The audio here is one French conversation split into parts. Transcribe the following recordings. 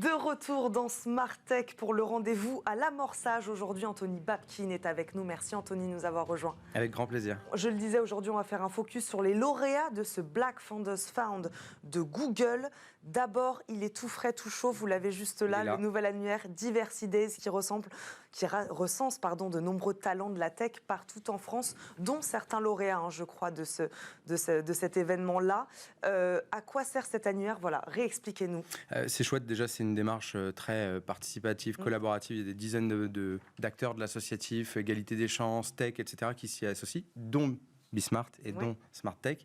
De retour dans Smart Tech pour le rendez-vous à l'amorçage. Aujourd'hui, Anthony Babkin est avec nous. Merci Anthony de nous avoir rejoints. Avec grand plaisir. Je le disais, aujourd'hui, on va faire un focus sur les lauréats de ce Black Founders Fund de Google. D'abord, il est tout frais, tout chaud. Vous l'avez juste là, le nouvel annuaire Diversity Days qui recense de nombreux talents de la tech partout en France, dont certains lauréats, je crois, de cet événement-là. À quoi sert cet annuaire? Voilà, réexpliquez-nous. C'est chouette, déjà, c'est une démarche très participative, collaborative. Il y a des dizaines d'acteurs de l'associatif, égalité des chances, tech, etc., qui s'y associent, dont Bismart et dont Smart Tech.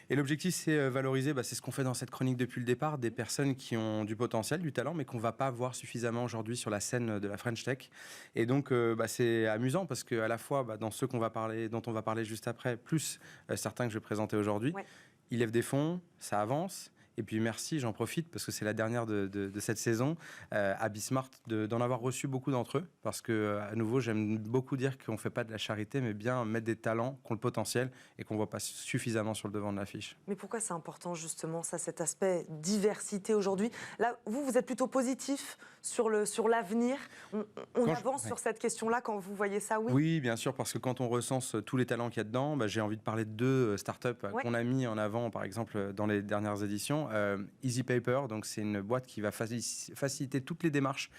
Et l'objectif, c'est valoriser, c'est ce qu'on fait dans cette chronique depuis le départ, des personnes qui ont du potentiel, du talent, mais qu'on ne va pas voir suffisamment aujourd'hui sur la scène de la French Tech. Et donc, c'est amusant parce qu'à la fois, dans ceux dont on va parler juste après, plus certains que je vais présenter aujourd'hui, ils lèvent des fonds, ça avance. Et puis merci, j'en profite parce que c'est la dernière de cette saison à Bismart d'en avoir reçu beaucoup d'entre eux parce que à nouveau j'aime beaucoup dire qu'on ne fait pas de la charité mais bien mettre des talents qui ont le potentiel et qu'on ne voit pas suffisamment sur le devant de l'affiche. Mais pourquoi c'est important justement ça, cet aspect diversité aujourd'hui? Là, vous êtes plutôt positif sur l'avenir. On avance sur cette question-là quand vous voyez ça, oui? Oui, bien sûr, parce que quand on recense tous les talents qu'il y a dedans, j'ai envie de parler de deux startups qu'on a mis en avant, par exemple, dans les dernières éditions. Easy Paper, donc c'est une boîte qui va faciliter toutes les démarches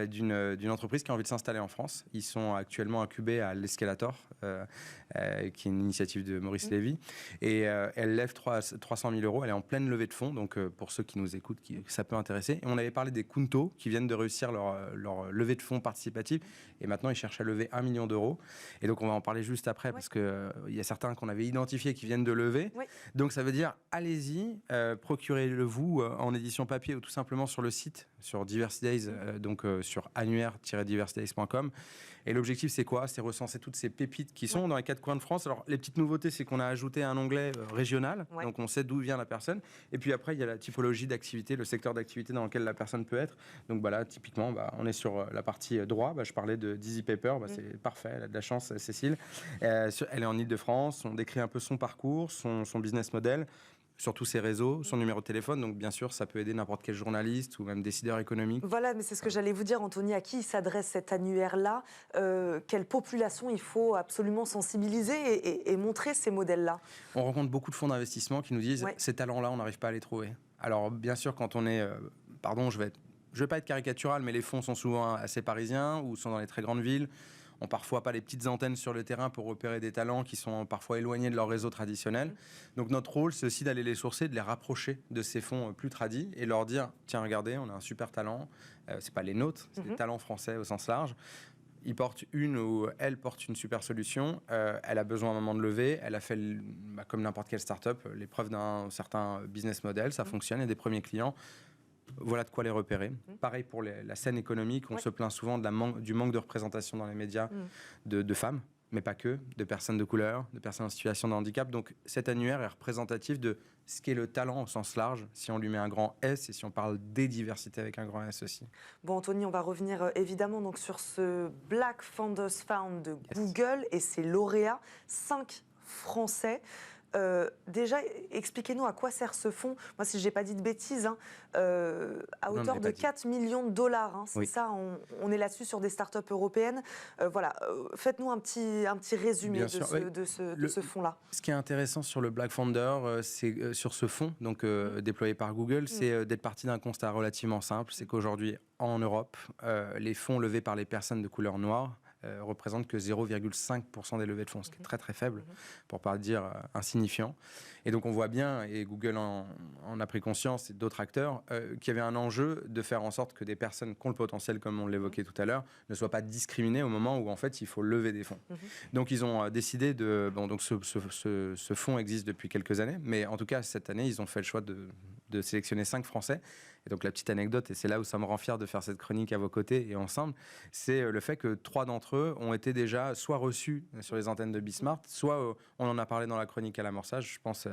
d'une entreprise qui a envie de s'installer en France. Ils sont actuellement incubés à l'Escalator, qui est une initiative de Maurice Lévy, et elle lève 300 000 €. Elle est en pleine levée de fonds, donc pour ceux qui nous écoutent, ça peut intéresser. Et on avait parlé des Kunto, qui viennent de réussir leur levée de fonds participative, et maintenant ils cherchent à lever 1 million €. Et donc on va en parler juste après, parce qu'il y a certains qu'on avait identifiés qui viennent de lever. Donc ça veut dire, allez-y, procurez-le vous en édition papier ou tout simplement sur le site, sur Diversity Days, donc sur annuaire-diversitydays.com. Et l'objectif, c'est quoi? C'est recenser toutes ces pépites qui sont dans les 4 coins de France. Alors, les petites nouveautés, c'est qu'on a ajouté un onglet régional, donc on sait d'où vient la personne. Et puis après, il y a la typologie d'activité, le secteur d'activité dans lequel la personne peut être. Donc là, typiquement, on est sur la partie droit. Je parlais d'Easy Paper, c'est parfait, elle a de la chance, Cécile. Elle est en Ile-de-France, on décrit un peu son parcours, son business model, sur tous ses réseaux, son numéro de téléphone. Donc, bien sûr, ça peut aider n'importe quel journaliste ou même décideur économique. Voilà, mais c'est ce que j'allais vous dire, Anthony. À qui s'adresse cet annuaire-là? Quelle population il faut absolument sensibiliser et montrer ces modèles-là? On rencontre beaucoup de fonds d'investissement qui nous disent ces talents-là, on n'arrive pas à les trouver. Alors, bien sûr, quand on est... je vais pas être caricatural, mais les fonds sont souvent assez parisiens ou sont dans les très grandes villes. On parfois pas les petites antennes sur le terrain pour repérer des talents qui sont parfois éloignés de leur réseau traditionnel. Donc notre rôle, c'est aussi d'aller les sourcer, de les rapprocher de ces fonds plus tradis et leur dire, tiens, regardez, on a un super talent, c'est pas les nôtres, c'est des talents français au sens large. Il porte elle porte une super solution, elle a besoin à un moment de lever, elle a fait, comme n'importe quelle start-up, l'épreuve d'un certain business model, ça fonctionne, il y a des premiers clients. Voilà de quoi les repérer. Pareil pour la scène économique, on se plaint souvent du manque de représentation dans les médias de femmes, mais pas que, de personnes de couleur, de personnes en situation de handicap. Donc cet annuaire est représentatif de ce qu'est le talent au sens large, si on lui met un grand S et si on parle des diversités avec un grand S aussi. Bon, Anthony, on va revenir évidemment donc, sur ce Black Founders Fund de Google et ses lauréats, 5 Français. Déjà, expliquez-nous à quoi sert ce fonds. Moi, si je n'ai pas dit de bêtises, à hauteur de 4 millions de $. C'est ça, on est là-dessus sur des startups européennes. Faites-nous un petit résumé de ce fonds-là. Ce qui est intéressant sur le Black Founder, c'est sur ce fonds donc, déployé par Google, c'est d'être parti d'un constat relativement simple. C'est qu'aujourd'hui, en Europe, les fonds levés par les personnes de couleur noire représente que 0,5% des levées de fonds, ce qui est très très faible, pour ne pas dire insignifiant. Et donc on voit bien, et Google en a pris conscience, et d'autres acteurs, qu'il y avait un enjeu de faire en sorte que des personnes qui ont le potentiel, comme on l'évoquait tout à l'heure, ne soient pas discriminées au moment où en fait il faut lever des fonds. Donc ils ont décidé de... donc ce fonds existe depuis quelques années, mais en tout cas cette année ils ont fait le choix de sélectionner 5 Français. Et donc la petite anecdote, et c'est là où ça me rend fier de faire cette chronique à vos côtés et ensemble, c'est le fait que 3 d'entre eux ont été déjà soit reçus sur les antennes de Bismart, soit on en a parlé dans la chronique à l'amorçage, je pense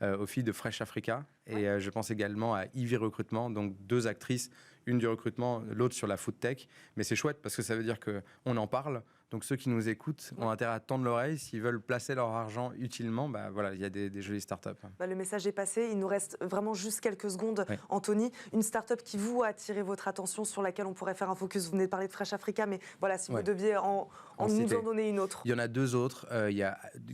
aux filles de Fresh Africa, et je pense également à Ivy Recrutement, donc 2 actrices, une du recrutement, l'autre sur la food tech. Mais c'est chouette parce que ça veut dire qu'on en parle, Donc ceux qui nous écoutent ont intérêt à tendre l'oreille. S'ils veulent placer leur argent utilement, voilà, il y a des jolies startups. Le message est passé. Il nous reste vraiment juste quelques secondes. Oui. Anthony, une startup qui vous a attiré votre attention, sur laquelle on pourrait faire un focus. Vous venez de parler de Fresh Africa, mais voilà, si vous deviez nous en donner une autre. Il y en a 2 autres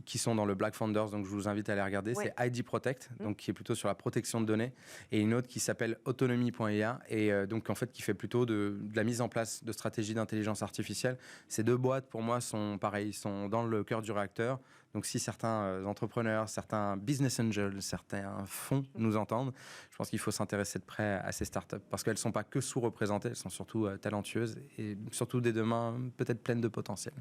qui sont dans le Black Founders, donc je vous invite à les regarder. C'est ID Protect, donc qui est plutôt sur la protection de données, et une autre qui s'appelle Autonomy.ia, et donc en fait qui fait plutôt de la mise en place de stratégies d'intelligence artificielle. Ces 2 boîtes, pour moi, sont pareilles, ils sont dans le cœur du réacteur. Donc si certains entrepreneurs, certains business angels, certains fonds nous entendent, je pense qu'il faut s'intéresser de près à ces startups, parce qu'elles ne sont pas que sous-représentées, elles sont surtout talentueuses et surtout dès demain peut-être pleines de potentiel.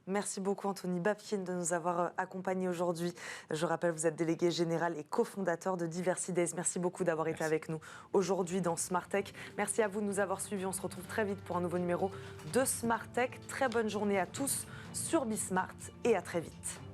Merci beaucoup Anthony Babkin de nous avoir accompagnés aujourd'hui. Je rappelle, vous êtes délégué général et cofondateur de Diversidays. Merci beaucoup d'avoir été avec nous aujourd'hui dans Smart Tech. Merci à vous de nous avoir suivis. On se retrouve très vite pour un nouveau numéro de Smart Tech. Très bonne journée à tous sur Bismart et à très vite.